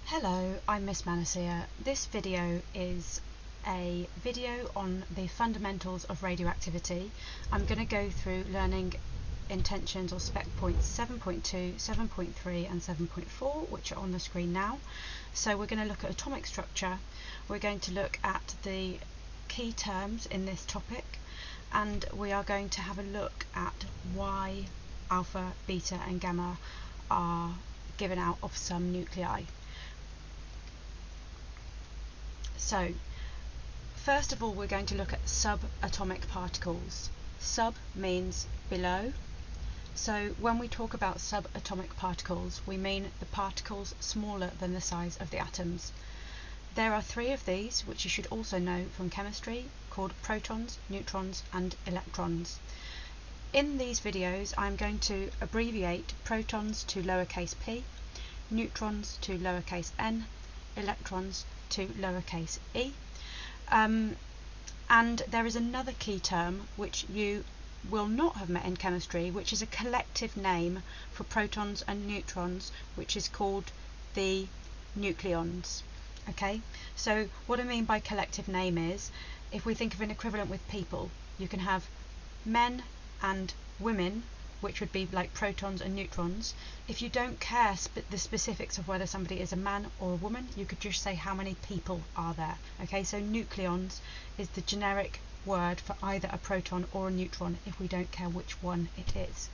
Hello, I'm Miss Manasseh. This video is a video on the fundamentals of radioactivity. I'm going to go through learning intentions or spec points 7.2, 7.3 and 7.4, which are on the screen now. So we're going to look at atomic structure, we're going to look at the key terms in this topic, and we are going to have a look at why alpha, beta and gamma are given out of some nuclei. So, first of all, we're going to look at subatomic particles. Sub means below. So when we talk about subatomic particles, we mean the particles smaller than the size of the atoms. There are three of these, which you should also know from chemistry, called protons, neutrons and electrons. In these videos, I'm going to abbreviate protons to lowercase p, neutrons to lowercase n, electrons to lowercase e, and there is another key term which you will not have met in chemistry, which is a collective name for protons and neutrons, which is called the nucleons. Okay, so what I mean by collective name is, if we think of an equivalent with people, you can have men and women, which would be like protons and neutrons. If you don't care the specifics of whether somebody is a man or a woman, you could just say how many people are there. Okay, so nucleons is the generic word for either a proton or a neutron if we don't care which one it is.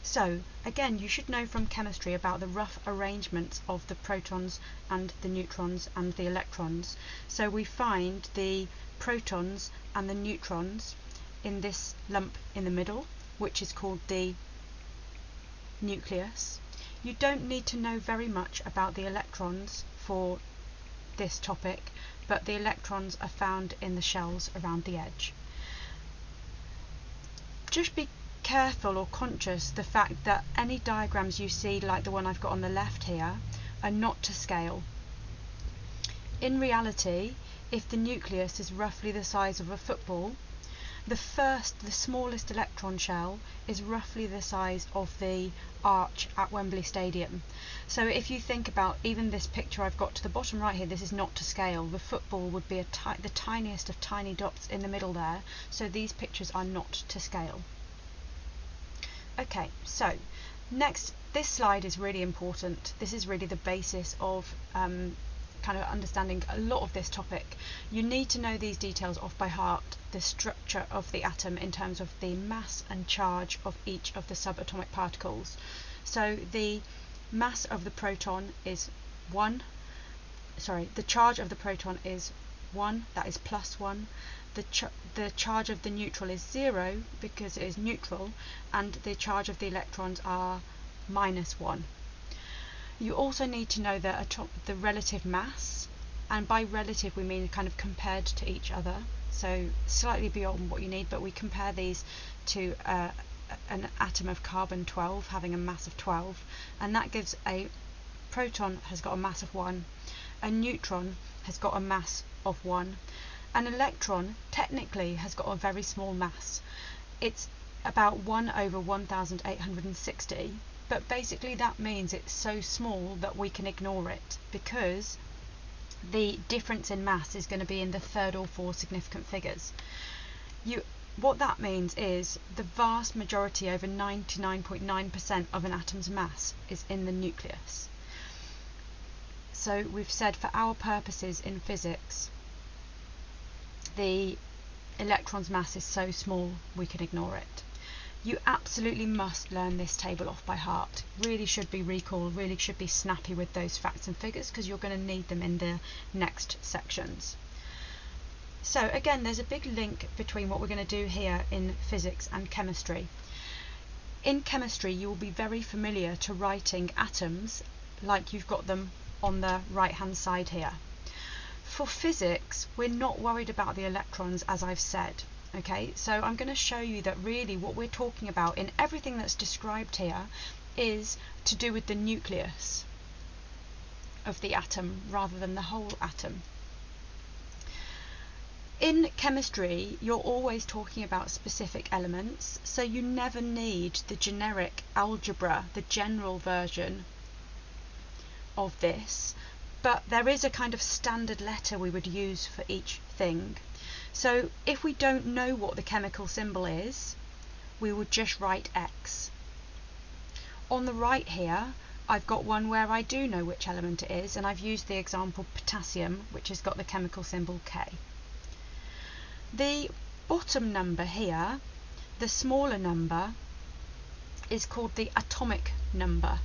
So again, you should know from chemistry about the rough arrangements of the protons and the neutrons and the electrons. So we find the protons and the neutrons in this lump in the middle, which is called the nucleus. You don't need to know very much about the electrons for this topic, but the electrons are found in the shells around the edge. Just be careful or conscious the fact that any diagrams you see, like the one I've got on the left here, are not to scale. In reality, if the nucleus is roughly the size of a football, the smallest electron shell is roughly the size of the arch at Wembley Stadium. So if you think about even this picture I've got to the bottom right here, this is not to scale. The football would be the tiniest of tiny dots in the middle there, so these pictures are not to scale. Okay, so next, this slide is really important. This is really the basis of kind of understanding a lot of this topic. You need to know these details off by heart, the structure of the atom in terms of the mass and charge of each of the subatomic particles. So the mass of the proton is 1, the charge of the proton is 1, that is plus 1. The charge of the neutral is 0 because it is neutral, and the charge of the electrons are minus 1. You also need to know the relative mass, and by relative we mean kind of compared to each other, so slightly beyond what you need, but we compare these to an atom of carbon 12 having a mass of 12, and that gives a proton has got a mass of 1, a neutron has got a mass of 1, an electron technically has got a very small mass. It's about 1 over 1860. But basically that means it's so small that we can ignore it, because the difference in mass is going to be in the third or fourth significant figures. What that means is the vast majority, over 99.9% of an atom's mass, is in the nucleus. So we've said for our purposes in physics, the electron's mass is so small we can ignore it. You absolutely must learn this table off by heart. Really should be recalled, really should be snappy with those facts and figures, because you're going to need them in the next sections. So again, there's a big link between what we're going to do here in physics and chemistry. In chemistry, you will be very familiar to writing atoms like you've got them on the right hand side here. For physics, we're not worried about the electrons, as I've said. Okay, so I'm going to show you that really what we're talking about in everything that's described here is to do with the nucleus of the atom rather than the whole atom. In chemistry, you're always talking about specific elements, so you never need the generic algebra, the general version of this, but there is a kind of standard letter we would use for each thing. So if we don't know what the chemical symbol is, we would just write X. On the right here, I've got one where I do know which element it is, and I've used the example potassium, which has got the chemical symbol K. The bottom number here, the smaller number, is called the atomic number.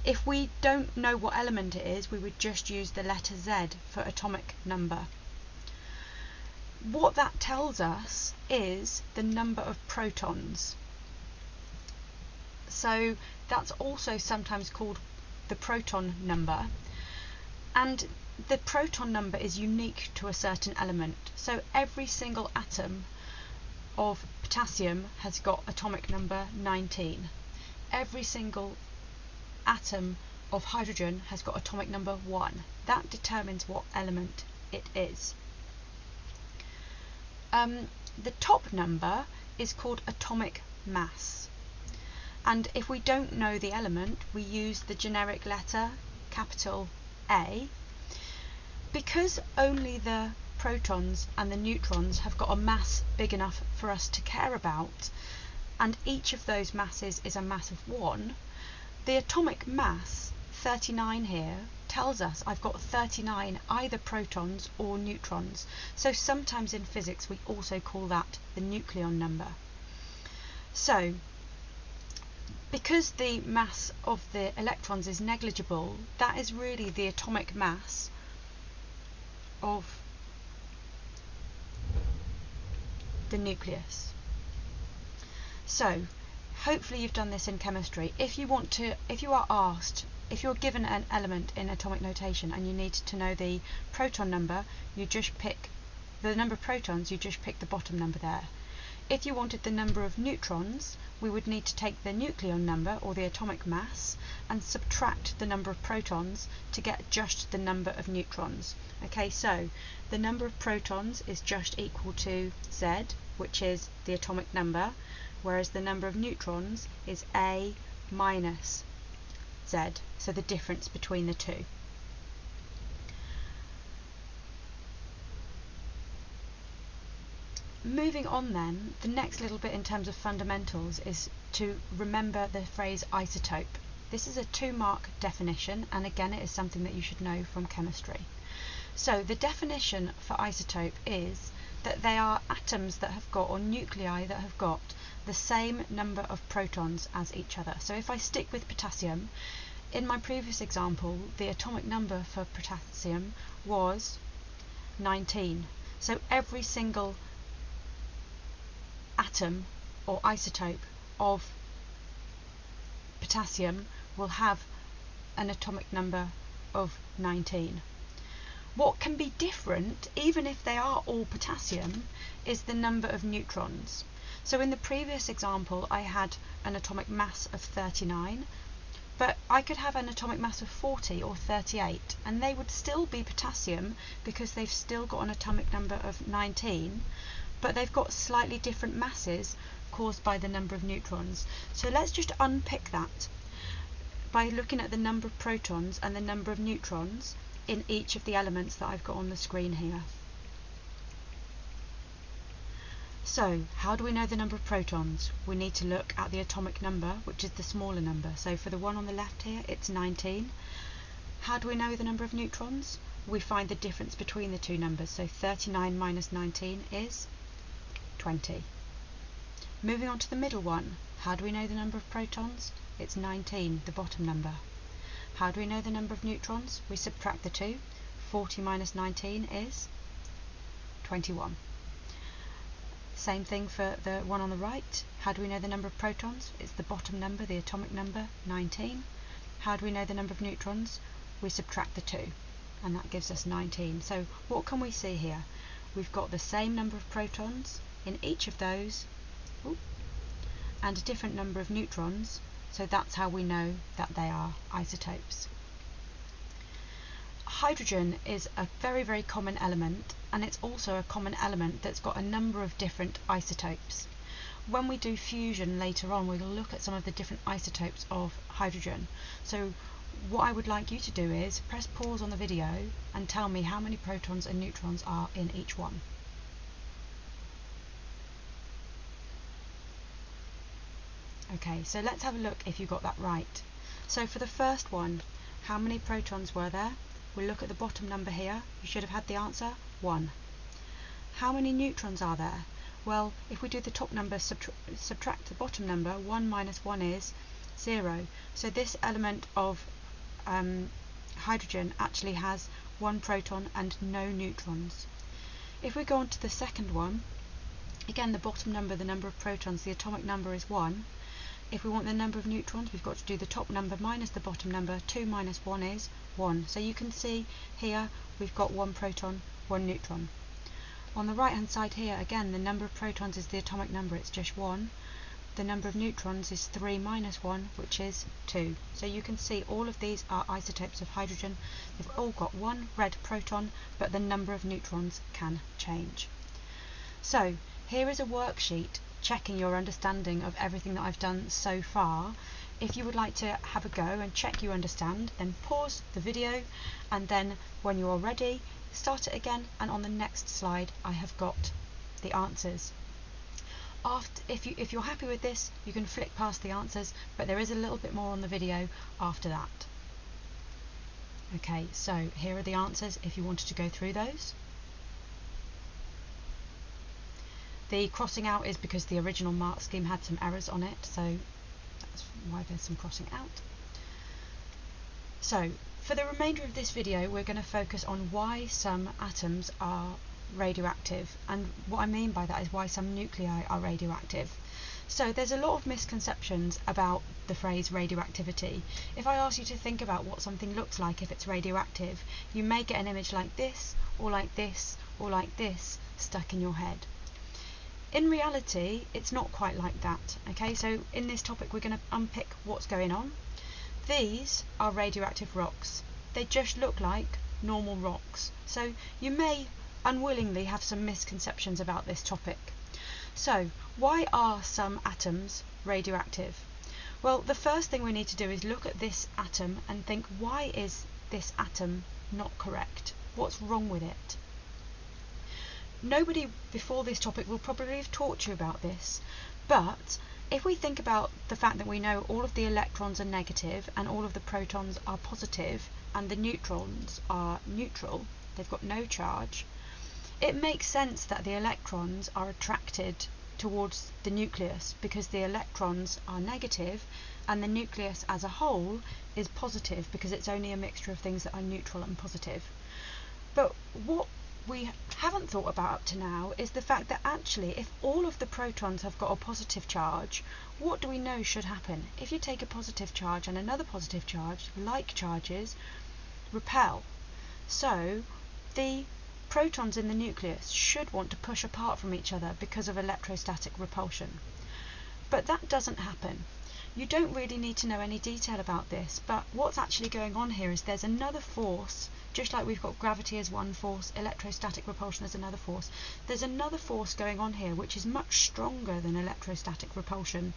If we don't know what element it is, we would just use the letter Z for atomic number. What that tells us is the number of protons. So that's also sometimes called the proton number, and the proton number is unique to a certain element. So every single atom of potassium has got atomic number 19. Every single atom of hydrogen has got atomic number 1. That determines what element it is. The top number is called atomic mass, and if we don't know the element, we use the generic letter capital A. Because only the protons and the neutrons have got a mass big enough for us to care about, and each of those masses is a mass of 1, the atomic mass, 39 here, tells us I've got 39 either protons or neutrons. So sometimes in physics we also call that the nucleon number. So because the mass of the electrons is negligible, that is really the atomic mass of the nucleus. So hopefully you've done this in chemistry. If you're given an element in atomic notation and you need to know the proton number, you just pick the number of protons, you just pick the bottom number there. If you wanted the number of neutrons, we would need to take the nucleon number, or the atomic mass, and subtract the number of protons to get just the number of neutrons. Okay, so the number of protons is just equal to Z, which is the atomic number, whereas the number of neutrons is A minus Z, so the difference between the two. Moving on then, the next little bit in terms of fundamentals is to remember the phrase isotope. This is a 2-mark definition, and again it is something that you should know from chemistry. So the definition for isotope is that they are atoms that have got, or nuclei that have got, the same number of protons as each other. So if I stick with potassium, in my previous example the atomic number for potassium was 19. So every single atom or isotope of potassium will have an atomic number of 19. What can be different, even if they are all potassium, is the number of neutrons. So in the previous example I had an atomic mass of 39, but I could have an atomic mass of 40 or 38, and they would still be potassium because they've still got an atomic number of 19, but they've got slightly different masses caused by the number of neutrons. So let's just unpick that by looking at the number of protons and the number of neutrons in each of the elements that I've got on the screen here. So how do we know the number of protons? We need to look at the atomic number, which is the smaller number. So for the one on the left here, it's 19. How do we know the number of neutrons? We find the difference between the two numbers. So 39 minus 19 is 20. Moving on to the middle one, how do we know the number of protons? It's 19, the bottom number. How do we know the number of neutrons? We subtract the two. 40 minus 19 is 21. Same thing for the one on the right. How do we know the number of protons? It's the bottom number, the atomic number, 19. How do we know the number of neutrons? We subtract the two, and that gives us 19. So what can we see here? We've got the same number of protons in each of those, and a different number of neutrons, so that's how we know that they are isotopes. Hydrogen is a very, very common element, and it's also a common element that's got a number of different isotopes. When we do fusion later on, we'll look at some of the different isotopes of hydrogen. So what I would like you to do is press pause on the video and tell me how many protons and neutrons are in each one. Okay, so let's have a look if you got that right. So for the first one, how many protons were there? We'll look at the bottom number here. You should have had the answer, 1. How many neutrons are there? Well, if we do the top number, subtract the bottom number, 1 minus 1 is 0. So this element of hydrogen actually has 1 proton and no neutrons. If we go on to the second one, again the bottom number, the number of protons, the atomic number is 1. If we want the number of neutrons, we've got to do the top number minus the bottom number. 2 minus 1 is 1. So you can see here we've got 1 proton, 1 neutron. On the right hand side here, again the number of protons is the atomic number, it's just 1. The number of neutrons is 3 minus 1, which is 2. So you can see all of these are isotopes of hydrogen. They've all got 1 red proton, but the number of neutrons can change. So here is a worksheet checking your understanding of everything that I've done so far. If you would like to have a go and check you understand, then pause the video, and then when you are ready, start it again, and on the next slide I have got the answers. If you're happy with this, you can flick past the answers, but there is a little bit more on the video after that. Okay, so here are the answers if you wanted to go through those. The crossing out is because the original mark scheme had some errors on it, so that's why there's some crossing out. So, for the remainder of this video, we're going to focus on why some atoms are radioactive, and what I mean by that is why some nuclei are radioactive. So there's a lot of misconceptions about the phrase radioactivity. If I ask you to think about what something looks like if it's radioactive, you may get an image like this, or like this, or like this stuck in your head. In reality, it's not quite like that. Okay, so in this topic we're going to unpick what's going on. These are radioactive rocks. They just look like normal rocks. So you may unwillingly have some misconceptions about this topic. So why are some atoms radioactive? Well, the first thing we need to do is look at this atom and think, why is this atom not correct? What's wrong with it? Nobody before this topic will probably have taught you about this, but if we think about the fact that we know all of the electrons are negative and all of the protons are positive and the neutrons are neutral, they've got no charge, it makes sense that the electrons are attracted towards the nucleus because the electrons are negative and the nucleus as a whole is positive because it's only a mixture of things that are neutral and positive. But what we haven't thought about up to now is the fact that actually if all of the protons have got a positive charge, what do we know should happen? If you take a positive charge and another positive charge, like charges repel. So the protons in the nucleus should want to push apart from each other because of electrostatic repulsion. But that doesn't happen. You don't really need to know any detail about this, but what's actually going on here is there's another force. Just like we've got gravity as one force, electrostatic repulsion as another force, there's another force going on here which is much stronger than electrostatic repulsion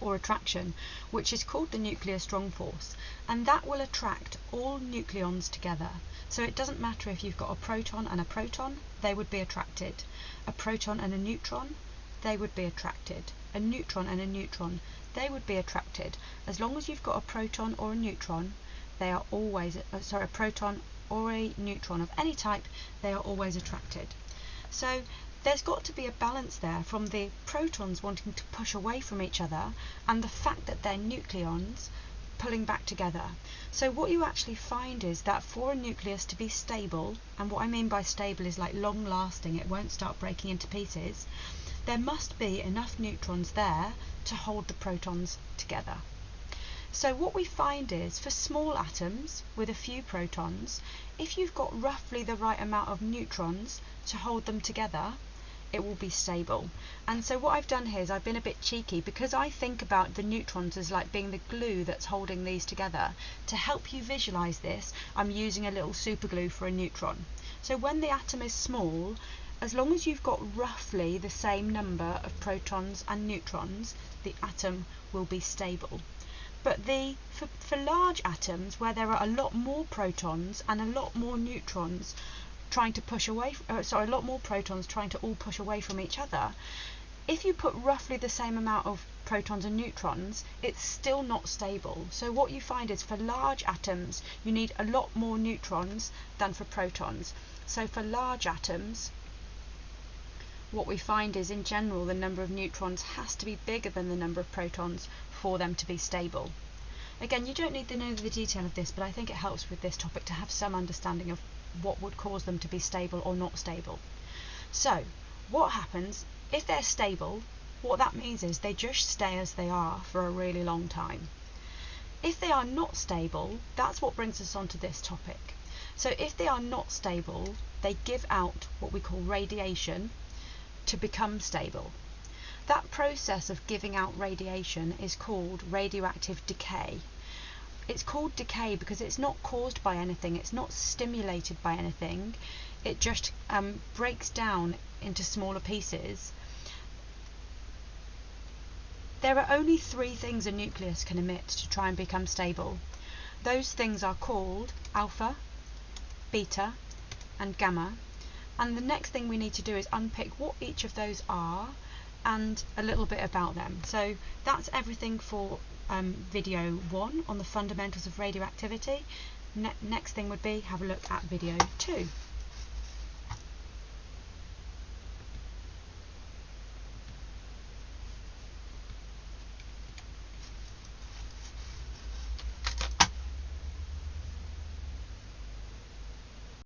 or attraction, which is called the nuclear strong force, and that will attract all nucleons together. So it doesn't matter if you've got a proton, they would be attracted. A proton and a neutron, they would be attracted. A neutron and a neutron, they would be attracted. As long as you've got a proton or a neutron, they are always, a proton or a neutron of any type, they are always attracted. So there's got to be a balance there from the protons wanting to push away from each other and the fact that they're nucleons pulling back together. So what you actually find is that for a nucleus to be stable, and what I mean by stable is like long lasting, it won't start breaking into pieces, there must be enough neutrons there to hold the protons together. So what we find is, for small atoms with a few protons, if you've got roughly the right amount of neutrons to hold them together, it will be stable. And so what I've done here is I've been a bit cheeky because I think about the neutrons as like being the glue that's holding these together. To help you visualize this, I'm using a little super glue for a neutron. So when the atom is small, as long as you've got roughly the same number of protons and neutrons, the atom will be stable. But for large atoms, where there are a lot more protons and a lot more neutrons trying to push away, a lot more protons trying to all push away from each other, if you put roughly the same amount of protons and neutrons, it's still not stable. So what you find is for large atoms, you need a lot more neutrons than for protons. So for large atoms, what we find is, in general, the number of neutrons has to be bigger than the number of protons for them to be stable. Again, you don't need to know the detail of this, but I think it helps with this topic to have some understanding of what would cause them to be stable or not stable. So, what happens if they're stable? What that means is they just stay as they are for a really long time. If they are not stable, that's what brings us on to this topic. So if they are not stable, they give out what we call radiation to become stable. That process of giving out radiation is called radioactive decay. It's called decay because it's not caused by anything, it's not stimulated by anything, it just breaks down into smaller pieces. There are only 3 things a nucleus can emit to try and become stable. Those things are called alpha, beta, and gamma. And the next thing we need to do is unpick what each of those are and a little bit about them. So that's everything for video 1 on the fundamentals of radioactivity. Next thing would be have a look at video 2.